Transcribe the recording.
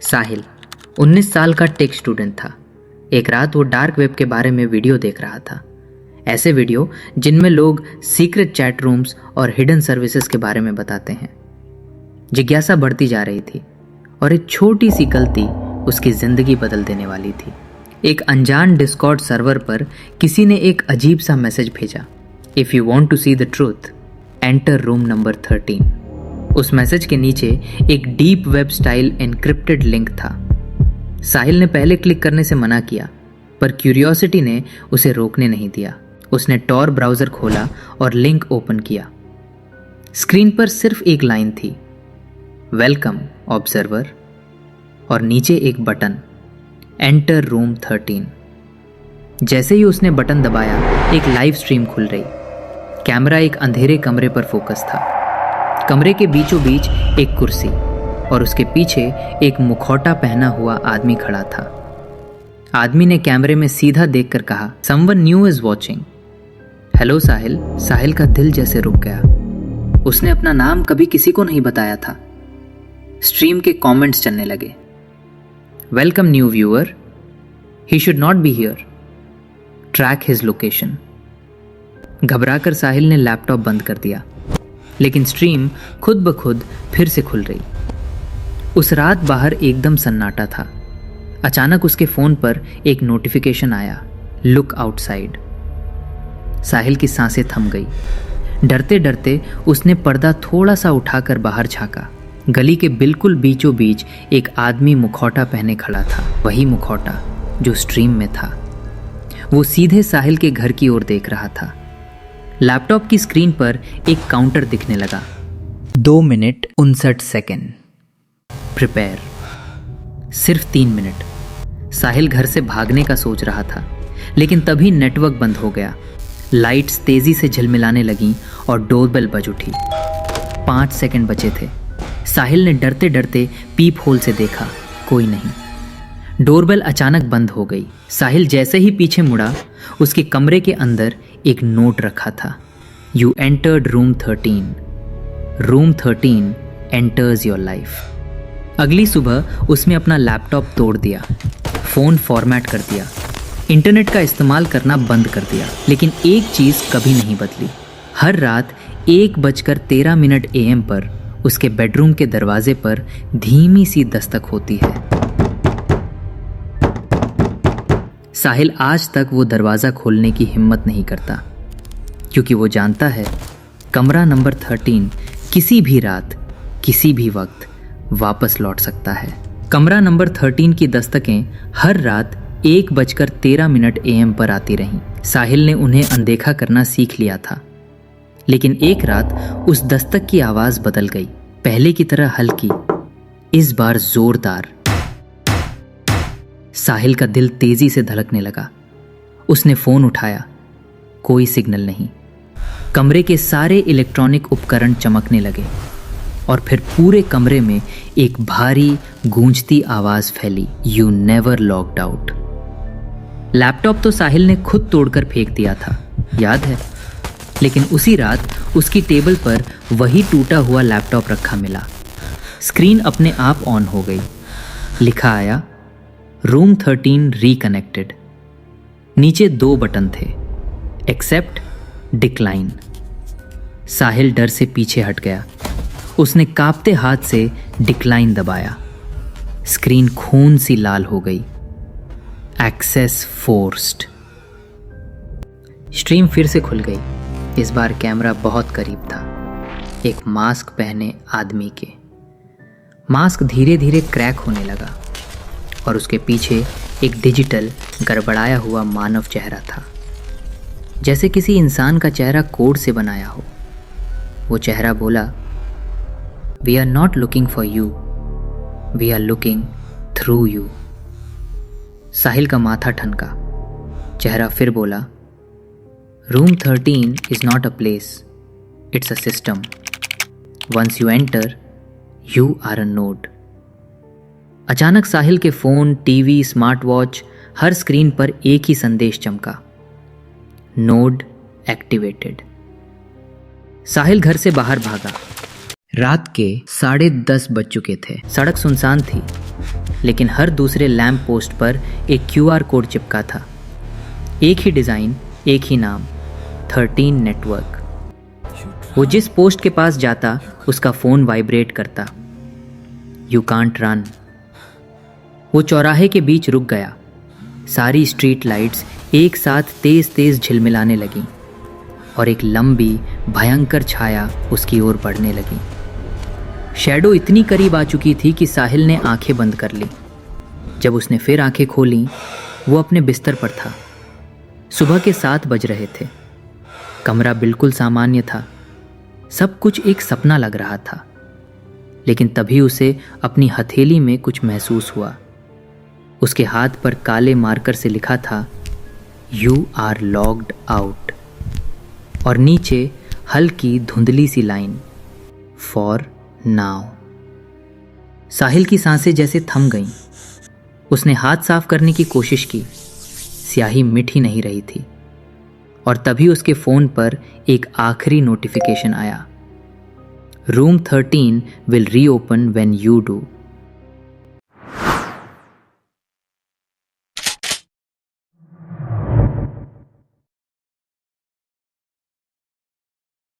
साहिल 19 साल का tech student था। एक रात वो डार्क वेब के बारे में वीडियो देख रहा था। ऐसे वीडियो जिनमें लोग सीक्रेट चैट रूम्स और हिडन सर्विसेज के बारे में बताते हैं। जिज्ञासा बढ़ती जा रही थी और एक छोटी सी गलती उसकी जिंदगी बदल देने वाली थी। एक अनजान डिस्कॉर्ड सर्वर पर किसी ने एक अजीब सा मैसेज भेजा, if you want to see the truth enter room number 13। उस मैसेज के नीचे एक deep web style encrypted link था। साहिल ने पहले क्लिक करने से मना किया, पर क्यूरियोसिटी ने उसे रोकने नहीं दिया। उसने टॉर ब्राउज़र खोला और लिंक ओपन किया। स्क्रीन पर सिर्फ एक लाइन थी, वेलकम ऑब्जर्वर, और नीचे एक बटन, एंटर रूम 13। जैसे ही उसने बटन दबाया, एक लाइव स्ट्रीम खुल रही। कैमरा एक अंधेरे कमरे पर फोकस था। कमरे के बीचों बीच एक कुर्सी और उसके पीछे एक मुखौटा पहना हुआ आदमी खड़ा था। आदमी ने कैमरे में सीधा देखकर कहा, someone new is watching. Hello Sahil. Sahil का दिल जैसे रुक गया। उसने अपना नाम कभी किसी को नहीं बताया था। स्ट्रीम के कमेंट्स चलने लगे, welcome new viewer, he should not be here, track his location. घबराकर साहिल ने लैपटॉप बंद कर दिया, लेकिन स्ट्रीम खुद ब खुद फिर से खुल रही। उस रात बाहर एकदम सन्नाटा था। अचानक उसके फोन पर एक नोटिफिकेशन आया, लुक आउटसाइड। साहिल की सांसें थम गई। डरते डरते उसने पर्दा थोड़ा सा उठाकर बाहर झांका। गली के बिल्कुल बीचों बीच एक आदमी मुखौटा पहने खड़ा था, वही मुखौटा जो स्ट्रीम में था। वो सीधे साहिल के घर की ओर देख रहा था। लैपटॉप की स्क्रीन पर एक काउंटर दिखने लगा, 2 मिनट 59 सेकेंड, प्रिपेयर। सिर्फ 3 मिनट। साहिल घर से भागने का सोच रहा था, लेकिन तभी नेटवर्क बंद हो गया। लाइट्स तेजी से झिलमिलाने लगीं और डोरबेल बज उठी। 5 सेकेंड बचे थे। साहिल ने डरते डरते पीप होल से देखा, कोई नहीं। डोरबेल अचानक बंद हो गई। साहिल जैसे ही पीछे मुड़ा, उसके कमरे के अंदर एक नोट रखा था, you entered room 13, room 13 enters your life. अगली सुबह उसने अपना लैपटॉप तोड़ दिया, फ़ोन फॉर्मेट कर दिया, इंटरनेट का इस्तेमाल करना बंद कर दिया। लेकिन एक चीज़ कभी नहीं बदली। हर रात 1:13 AM पर उसके बेडरूम के दरवाजे पर धीमी सी दस्तक होती है। साहिल आज तक वो दरवाज़ा खोलने की हिम्मत नहीं करता, क्योंकि वो जानता है कमरा नंबर 13 किसी भी रात, किसी भी वक्त वापस लौट सकता है। कमरा नंबर 13 की दस्तकें हर रात 1:13 AM पर आती रहीं। साहिल ने उन्हें अनदेखा करना सीख लिया था, लेकिन एक रात उस दस्तक की आवाज़ बदल गई। पहले की तरह हल्की, इस बार जोरदार। साहिल का दिल तेजी से धड़कने लगा। उसने फोन उठाया, कोई सिग्नल नहीं। कमरे के सारे इलेक्ट्रॉनिक उपकरण चमकने लगे और फिर पूरे कमरे में एक भारी गूंजती आवाज फैली, you never logged out. Laptop तो साहिल ने खुद तोड़कर फेंक दिया था, याद है, लेकिन उसी रात उसकी टेबल पर वही टूटा हुआ लैपटॉप रखा मिला। स्क्रीन अपने आप ऑन हो गई। लिखा आया, रूम 13 रिकनेक्टेड। नीचे 2 बटन थे, एक्सेप्ट, डिक्लाइन। साहिल डर से पीछे हट गया। उसने कांपते हाथ से डिक्लाइन दबाया। स्क्रीन खून सी लाल हो गई, एक्सेस फोर्स्ड। स्ट्रीम फिर से खुल गई। इस बार कैमरा बहुत करीब था, एक मास्क पहने आदमी के। मास्क धीरे धीरे क्रैक होने लगा और उसके पीछे एक डिजिटल गड़बड़ाया हुआ मानव चेहरा था, जैसे किसी इंसान का चेहरा कोड से बनाया हो। वो चेहरा बोला, we are not looking for you, we are looking through you. Sahil का माथा ठनका। चेहरा फिर बोला, room 13 is not a place, it's a system. Once you enter, you are a node. अचानक साहिल के फ़ोन, टीवी, स्मार्ट वॉच, हर स्क्रीन पर एक ही संदेश चमका, नोड एक्टिवेटेड। साहिल घर से बाहर भागा। रात के 10:30 बज चुके थे। सड़क सुनसान थी, लेकिन हर दूसरे लैंप पोस्ट पर एक QR कोड चिपका था। एक ही डिज़ाइन, एक ही नाम, 13 नेटवर्क। वो जिस पोस्ट के पास जाता उसका फ़ोन वाइब्रेट करता। You can't run. वो चौराहे के बीच रुक गया। सारी स्ट्रीट लाइट्स एक साथ तेज तेज झिलमिलाने लगीं और एक लंबी भयंकर छाया उसकी ओर बढ़ने लगी। शैडो इतनी करीब आ चुकी थी कि साहिल ने आंखें बंद कर ली। जब उसने फिर आंखें खोलीं, वो अपने बिस्तर पर था। सुबह के 7 बज रहे थे। कमरा बिल्कुल सामान्य था। सब कुछ एक सपना लग रहा था। लेकिन तभी उसे अपनी हथेली में कुछ महसूस हुआ। उसके हाथ पर काले मार्कर से लिखा था, "You are logged out" और नीचे हल्की धुंधली सी लाइन, "For now"। साहिल की सांसें जैसे थम गईं। उसने हाथ साफ करने की कोशिश की। स्याही मिट ही नहीं रही थी। और तभी उसके फ़ोन पर एक आखिरी नोटिफिकेशन आया, "Room 13 will reopen when you do"